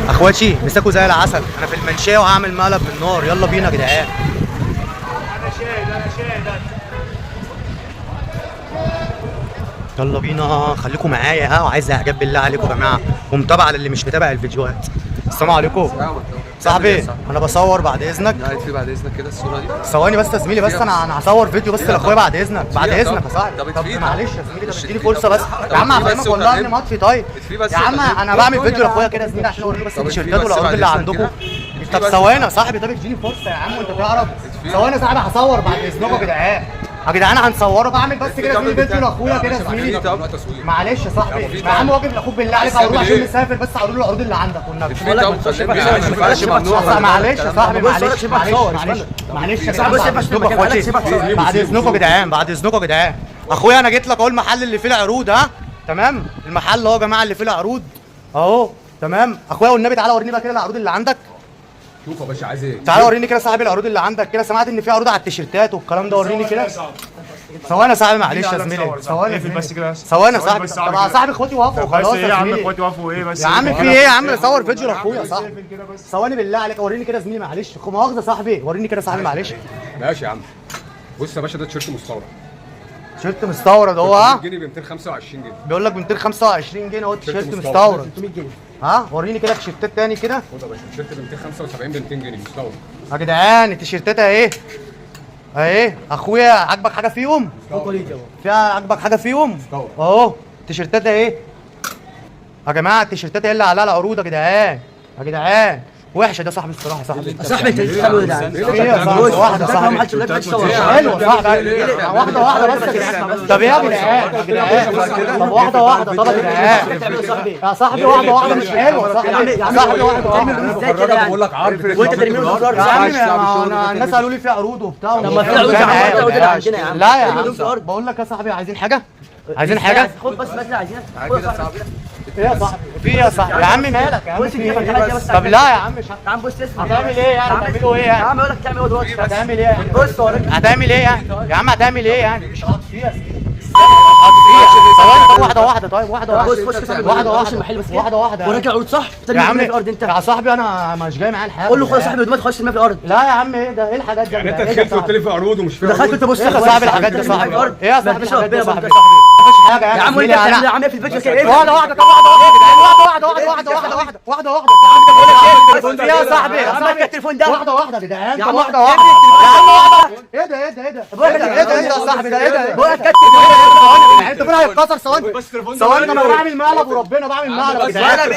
اخواتي مساكوا زي العسل، انا في المنشيه وهعمل مقلب من النار. يلا بينا يا جدعان. انا شاهد. يلا بينا، خليكم معايا ها، وعايز اعجاب بالله عليكم يا جماعه، ومتابعه للي مش متابع الفيديوهات. السلام عليكم صاحبي، انا بصور بعد اذنك. لا في بعد اذنك كده الصوره دي. ثواني بس يا زميلي، بس انا هصور فيديو بس لاخويا بعد اذنك. بعد اذنك يا صاحبي. طب معلش يا زميلي، ده بتديني فرصه بس يا عم. هفهمك والله اني مطفي. طيب يا عم انا بعمل فيديو لاخويا كده يا زميلي عشان اوريك بس التيشيرتات والعروض اللي عندكم. طب ثواني يا صاحبي، طب اديني فرصه يا عم وانت تعرف. ثواني يا صاحبي، هصور بعد اذنكم يا جدعان. يا جدعان هنصوره، بعمل بس كده زميلي فيديو لاخويا كده يا زميلي. معلش يا صاحبي، يا عم واجب لاخوك بالله عليك، هروح عشان نسافر بس هوري له العروض اللي عندك والنبي. معلش يا صاحبي، معلش يا صاحبي، بعد اذنكم يا جدعان، بعد اذنكم يا جدعان. اخويا انا جيت لك اهو المحل اللي فيه العروض، ها تمام. المحل اهو يا جماعه اللي فيه العروض اهو تمام. اخويا والنبي تعالى وريني بقى كده العروض اللي عندك. شوف يا باشا عايز ايه؟ تعالى وريني كده صاحبي العروض اللي عندك كده. سمعت ان في عروض على التيشيرتات والكلام ده، وريني كده. ثواني يا صاحبي، معلش يا زميلي، ثواني بس كده. ثواني يا صاحبي. طب يا صاحبي اخواتي وقفوا خلاص ايه يا يا عم، زميلي. اخواتي وقفوا ايه بس يا عم في ايه يا عم، صور فيديو لاخويا صاحبي. ثواني بالله عليك، وريني كده يا زميلي معلش، مؤاخذه يا صاحبي، وريني كده يا صاحبي معلش. ماشي يا عم. بص يا باشا، ده تيشيرت مستورد. تيشيرت مستورد اهو. ها جنيه ب 225 جنيه. بيقول لك ب 225 جنيه اهو التيشيرت مستورد. 300 جنيه. ها وريني كده تيشيرتات تاني كده. خد يا باشا، تيشيرت ب 275 ب 200 جنيه مستورد. يا جدعان التيشيرتات اهي اهي. اخويا عاجبك حاجه فيهم؟ فيها عاجبك حاجه فيهم؟ اهو التيشيرتات اهي يا جماعه. التيشيرتات هي اللي عليها العروض يا جدعان. يا جدعان وحشه ده صاحبي الصراحه. صاحبي انت حلو ده. ايه يا صاحبي؟ واحده صاحبي حلوه صاحبي. واحده واحده بس يا جدعان. طب يا جدعان يا جدعان، طب واحده واحده. طب يا جدعان يا صاحبي، واحده واحده مش حلوه صاحبي. يا صاحبي واحده واحده ازاي كده يعني؟ بقول لك عرض وانت ترميهم بالدولار يا عم. الناس قالوا لي في عروض وبتاع. طب ما في عروض عندنا يا عم. لا يا عم، بقول لك يا صاحبي عايزين حاجه؟ عايزين حاجه؟ خد بس مثلا عايزينك. ايه يا صاحبي؟ في يا صاحبي؟ يا عم مالك يا عم؟ في ايه؟ طب لا يا عم مش يا عم بص اسمع. هتعمل ايه يعني؟ هتعملوا ايه يا يعني؟ عم اقول لك تعمل ايه دلوقتي؟ هتعمل ايه يعني؟ بص اوريك. هتعمل ايه يعني؟ يا عم هتعمل ايه يعني؟ مش حاطط فيها ثواني. طب واحده واحده. طيب واحده واحده. بص خش واحده واحده. المحل بس واحده واحده. وراك العروض صح؟ يا عم في الارض انت. يا صاحبي انا مش جاي معايا الحاجه. قول له خلاص صاحبي دلوقتي خش الماء في الارض. لا يا عم ايه ده؟ ايه الحاجات دي؟ يعني انت دخلت قلت لي في عروض ومش في عروض. دخلت انت بص ايه يا صاحبي الحاجات دي يا صاحبي؟ ايه يا صاحبي الحاجات دي يا صاحبي؟ مفيش حاجه يا عم وانت بتعمل يا عم في الفيديو كده ايه؟ واحده واحده. طب واحده واحده واحده. يا صاحبي يا عم التليفون ده واحده واحده يا جدعان. يا طب عم واحده واحده يا عم. واحده. ايه ده ايه ده ايه ده؟ ايه ده يا صاحبي؟ ده ايه ده؟ بقول لك انت فين هيتكسر؟ ثواني ثواني. انا بعمل مقلب وربنا بعمل مقلب يا جدعان.